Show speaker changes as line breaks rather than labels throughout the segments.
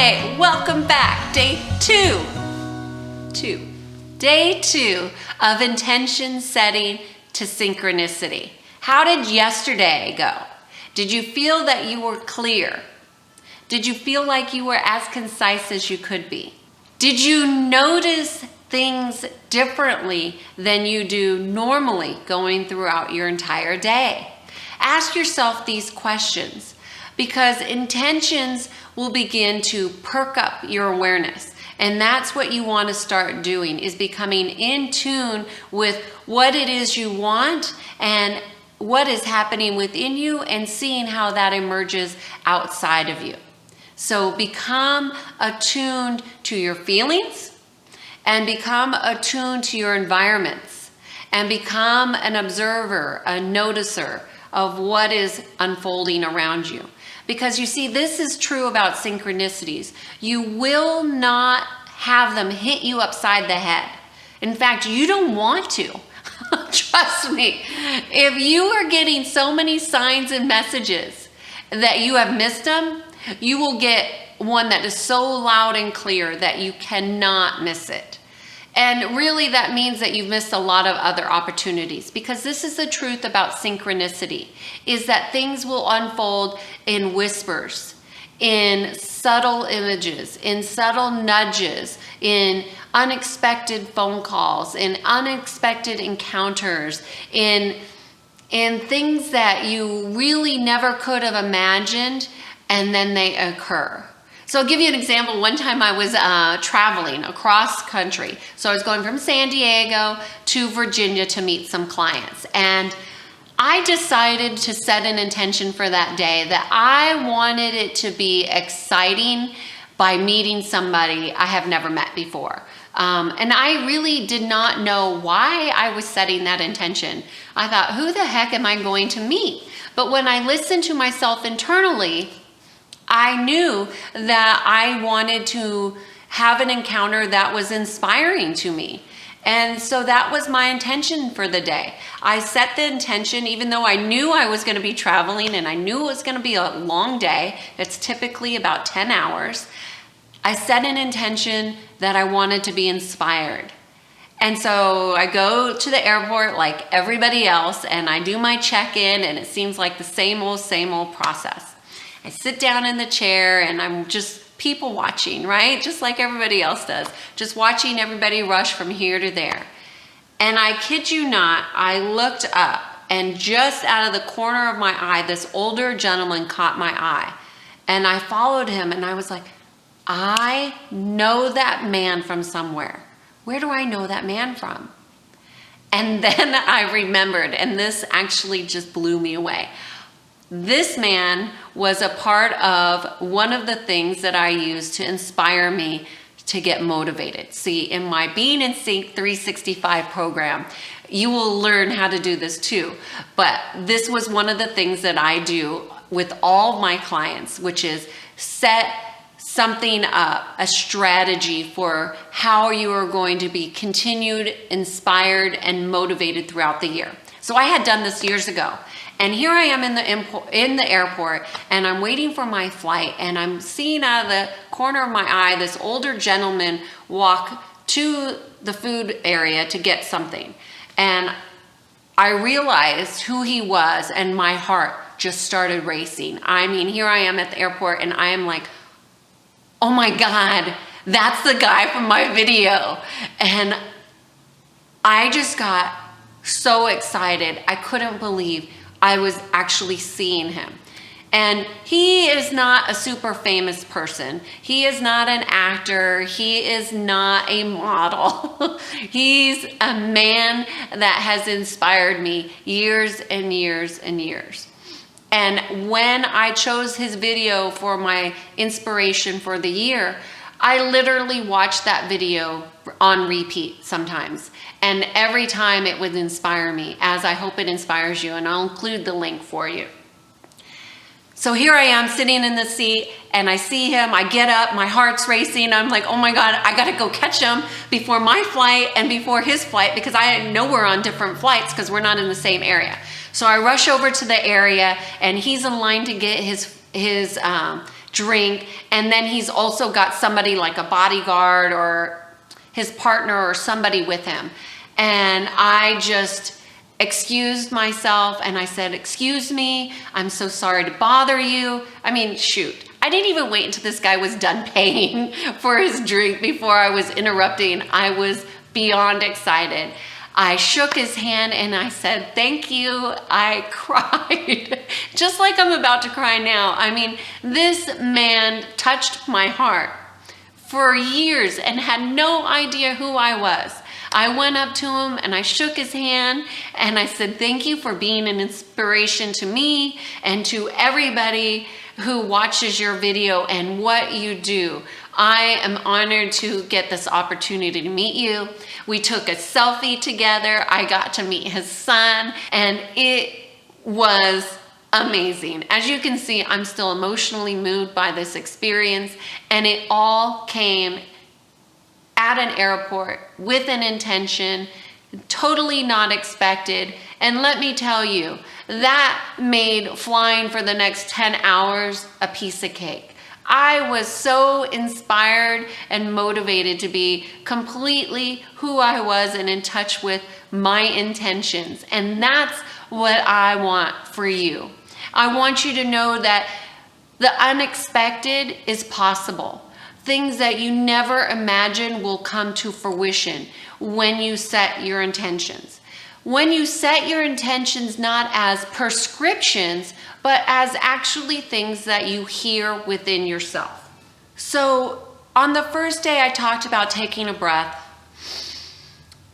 right, welcome back. Day two of intention setting to synchronicity. How did yesterday go? Did you feel that you were clear? Did you feel like you were as concise as you could be? Did you notice things differently than you do normally going throughout your entire day? Ask yourself these questions because intentions will begin to perk up your awareness. And that's what you want to start doing, is becoming in tune with what it is you want and what is happening within you and seeing how that emerges outside of you. So become attuned to your feelings and become attuned to your environments and become an observer, a noticer of what is unfolding around you. Because you see, this is true about synchronicities. You will not have them hit you upside the head. In fact, you don't want to. Trust me. If you are getting so many signs and messages that you have missed them, you will get one that is so loud and clear that you cannot miss it. And really that means that you've missed a lot of other opportunities, because this is the truth about synchronicity, is that things will unfold in whispers, in subtle images, in subtle nudges, in unexpected phone calls, in unexpected encounters, in things that you really never could have imagined, and then they occur. So I'll give you an example. One time I was traveling across country. So I was going from San Diego to Virginia to meet some clients. And I decided to set an intention for that day that I wanted it to be exciting by meeting somebody I have never met before. And I really did not know why I was setting that intention. I thought, who the heck am I going to meet? But when I listened to myself internally, I knew that I wanted to have an encounter that was inspiring to me. And so that was my intention for the day. I set the intention, even though I knew I was going to be traveling and I knew it was going to be a long day. It's typically about 10 hours. I set an intention that I wanted to be inspired. And so I go to the airport like everybody else and I do my check-in, and it seems like the same old process. I sit down in the chair and I'm just people watching, right? Just like everybody else does. Just watching everybody rush from here to there. And I kid you not, I looked up and just out of the corner of my eye, this older gentleman caught my eye. And I followed him and I was like, I know that man from somewhere. Where do I know that man from? And then I remembered, and this actually just blew me away. This man was a part of one of the things that I use to inspire me to get motivated. See, in my Being in Sync 365 program, you will learn how to do this too. But this was one of the things that I do with all my clients, which is set something up, a strategy for how you are going to be continued, inspired, and motivated throughout the year. So I had done this years ago. And here I am in the airport, and I'm waiting for my flight, and I'm seeing out of the corner of my eye this older gentleman walk to the food area to get something. And I realized who he was, and my heart just started racing. I mean, here I am at the airport, and I am like, oh my God, that's the guy from my video. And I just got so excited. I couldn't believe I was actually seeing him. And he is not a super famous person. He is not an actor. He is not a model. He's a man that has inspired me years and years and years. And when I chose his video for my inspiration for the year, I literally watched that video on repeat sometimes. And every time it would inspire me, as I hope it inspires you, and I'll include the link for you. So here I am sitting in the seat and I see him, I get up, my heart's racing. I'm like, oh my God, I gotta go catch him before my flight and before his flight, because I know we're on different flights because we're not in the same area. So I rush over to the area and he's in line to get his drink, and then he's also got somebody like a bodyguard or his partner or somebody with him. And I just excused myself and I said, "Excuse me, I'm so sorry to bother you." I mean, shoot, I didn't even wait until this guy was done paying for his drink before I was interrupting. I was beyond excited. I shook his hand and I said, "Thank you." I cried, just like I'm about to cry now. I mean, this man touched my heart for years and had no idea who I was. I went up to him and I shook his hand and I said, "Thank you for being an inspiration to me and to everybody who watches your video and what you do. I am honored to get this opportunity to meet you." We took a selfie together. I got to meet his son and it was amazing. As you can see, I'm still emotionally moved by this experience, and it all came at an airport with an intention, totally not expected. And let me tell you, that made flying for the next 10 hours a piece of cake. I was so inspired and motivated to be completely who I was and in touch with my intentions. And that's what I want for you. I want you to know that the unexpected is possible. Things that you never imagined will come to fruition when you set your intentions. When you set your intentions not as prescriptions, but as actually things that you hear within yourself. So on the first day, I talked about taking a breath,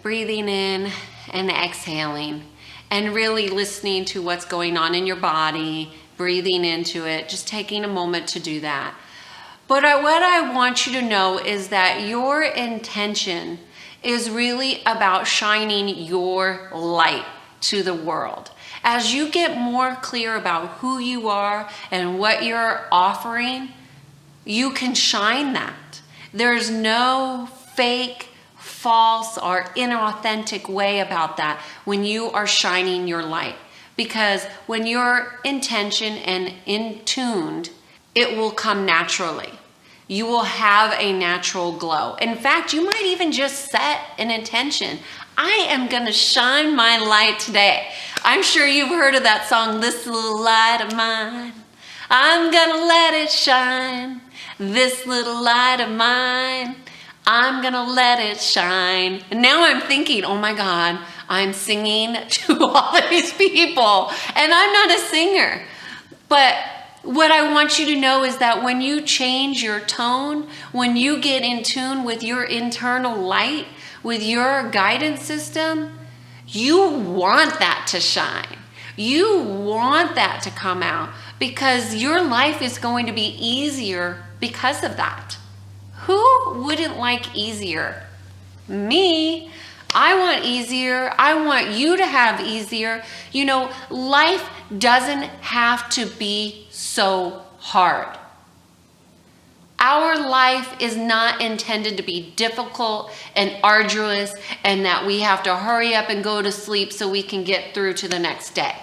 breathing in and exhaling, and really listening to what's going on in your body, breathing into it, just taking a moment to do that. But what I want you to know is that your intention is really about shining your light to the world. As you get more clear about who you are and what you're offering, you can shine that. There's no fake, false, or inauthentic way about that when you are shining your light. Because when you're intention and in tuned, it will come naturally. You will have a natural glow. In fact, you might even just set an intention. I am going to shine my light today. I'm sure you've heard of that song, "This Little Light of Mine. I'm going to let it shine. This little light of mine. I'm going to let it shine." And now I'm thinking, oh my God, I'm singing to all these people. And I'm not a singer. But what I want you to know is that when you change your tone, when you get in tune with your internal light, with your guidance system, you want that to shine. You want that to come out because your life is going to be easier because of that. Who wouldn't like easier? Me. I want easier. I want you to have easier. You know, life doesn't have to be so hard. Our life is not intended to be difficult and arduous and that we have to hurry up and go to sleep so we can get through to the next day.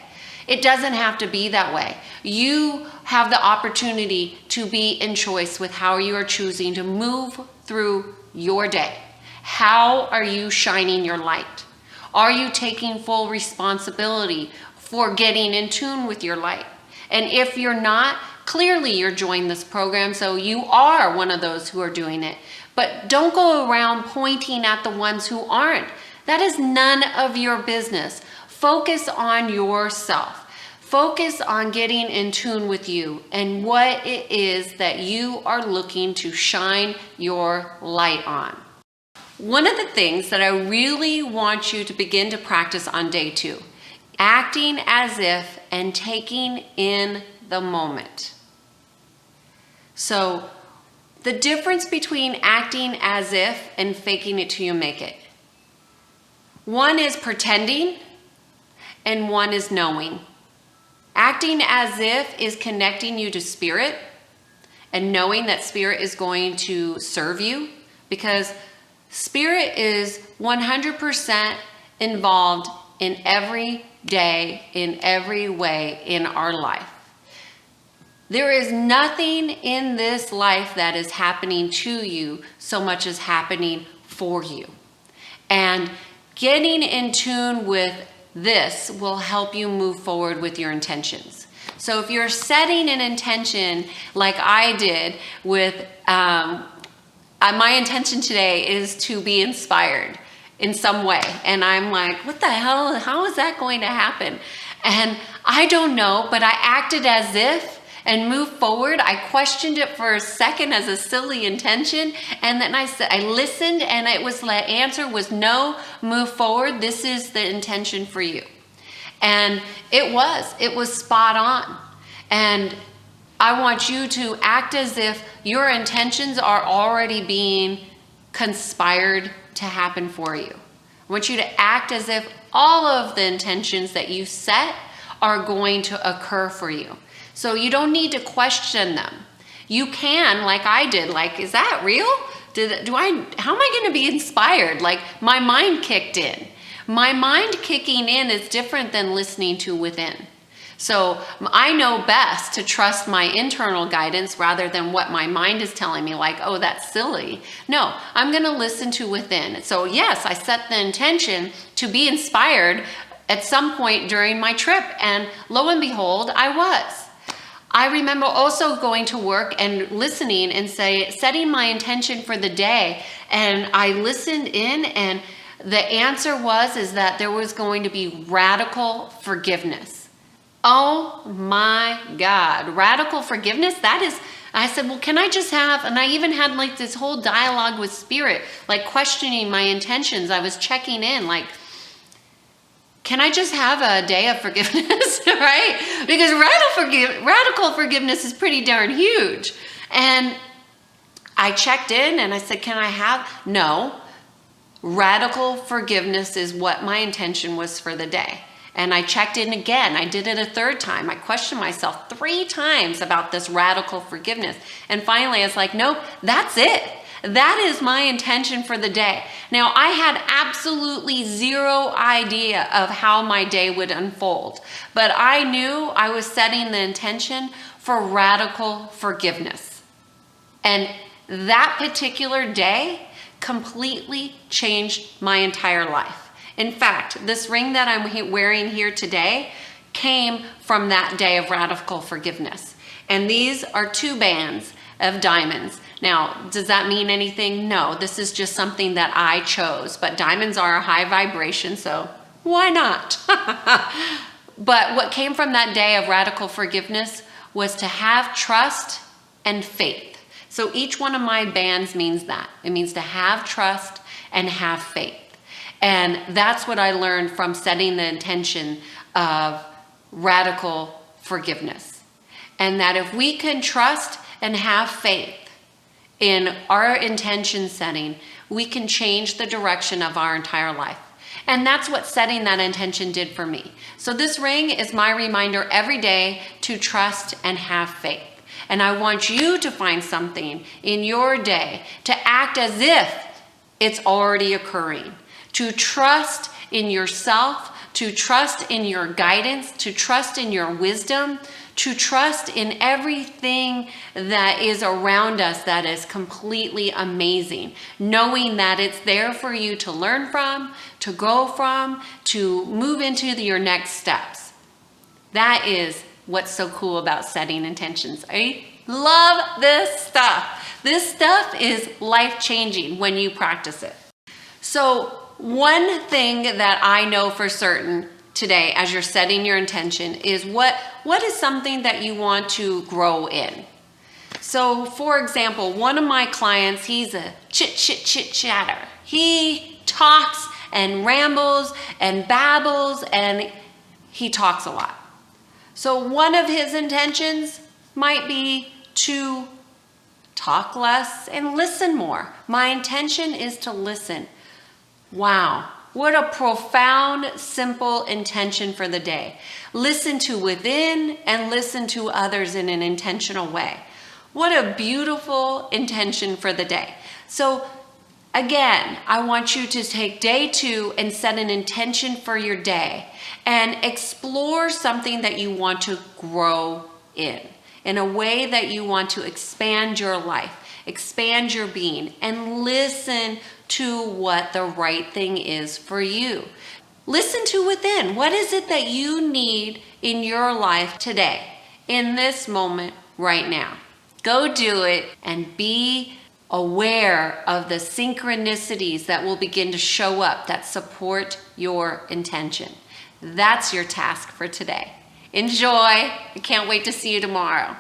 It doesn't have to be that way. You have the opportunity to be in choice with how you are choosing to move through your day. How are you shining your light? Are you taking full responsibility for getting in tune with your light? And if you're not, clearly you're joining this program, so you are one of those who are doing it. But don't go around pointing at the ones who aren't. That is none of your business. Focus on yourself. Focus on getting in tune with you and what it is that you are looking to shine your light on. One of the things that I really want you to begin to practice on day 2, acting as if and taking in the moment. So the difference between acting as if and faking it till you make it. One is pretending and one is knowing. Acting as if is connecting you to spirit and knowing that spirit is going to serve you, because spirit is 100% involved in every day, in every way in our life. There is nothing in this life that is happening to you so much as happening for you. And getting in tune with this will help you move forward with your intentions. So if you're setting an intention like I did with, my intention today is to be inspired in some way. And I'm like, what the hell? How is that going to happen? And I don't know, but I acted as if and moved forward. I questioned it for a second as a silly intention. And then I listened, and the answer was no, move forward. This is the intention for you. And it was spot on. And I want you to act as if your intentions are already being conspired to happen for you. I want you to act as if all of the intentions that you set are going to occur for you. So you don't need to question them. You can, like I did, like, is that real? How am I going to be inspired? Like, my mind kicked in. My mind kicking in is different than listening to within. So I know best to trust my internal guidance rather than what my mind is telling me, like, oh, that's silly. No, I'm going to listen to within. So yes, I set the intention to be inspired at some point during my trip, and lo and behold, I was. I remember also going to work and listening and setting my intention for the day. And I listened in, and the answer is that there was going to be radical forgiveness. Oh my God, radical forgiveness. I said, well, can I just have, and I even had like this whole dialogue with spirit, like questioning my intentions. I was checking in, like, can I just have a day of forgiveness, right? Because radical forgiveness is pretty darn huge. And I checked in and I said, can I have? No. Radical forgiveness is what my intention was for the day. And I checked in again. I did it a third time. I questioned myself 3 times about this radical forgiveness. And finally, I was like, nope, that's it. That is my intention for the day. Now, I had absolutely zero idea of how my day would unfold, but I knew I was setting the intention for radical forgiveness. And that particular day completely changed my entire life. In fact, this ring that I'm wearing here today came from that day of radical forgiveness. And these are 2 bands of diamonds. Now, does that mean anything? No, this is just something that I chose, but diamonds are a high vibration, so why not? But what came from that day of radical forgiveness was to have trust and faith. So each one of my bands means that. It means to have trust and have faith. And that's what I learned from setting the intention of radical forgiveness. And that if we can trust and have faith in our intention setting, we can change the direction of our entire life. And that's what setting that intention did for me. So this ring is my reminder every day to trust and have faith. And I want you to find something in your day to act as if it's already occurring, to trust in yourself, to trust in your guidance, to trust in your wisdom, to trust in everything that is around us that is completely amazing, knowing that it's there for you to learn from, to grow from, to move into your next steps. That is what's so cool about setting intentions. I love this stuff. This stuff is life-changing when you practice it. So one thing that I know for certain today as you're setting your intention is what is something that you want to grow in. So for example, one of my clients, he's a chatter. He talks and rambles and babbles and he talks a lot. So one of his intentions might be to talk less and listen more. My intention is to listen. Wow. What a profound, simple intention for the day. Listen to within and listen to others in an intentional way. What a beautiful intention for the day. So again, I want you to take day 2 and set an intention for your day and explore something that you want to grow in. in a way that you want to expand your life, expand your being, and listen to what the right thing is for you. Listen to within. What is it that you need in your life today, in this moment right now? Go do it and be aware of the synchronicities that will begin to show up that support your intention. That's your task for today. Enjoy. I can't wait to see you tomorrow.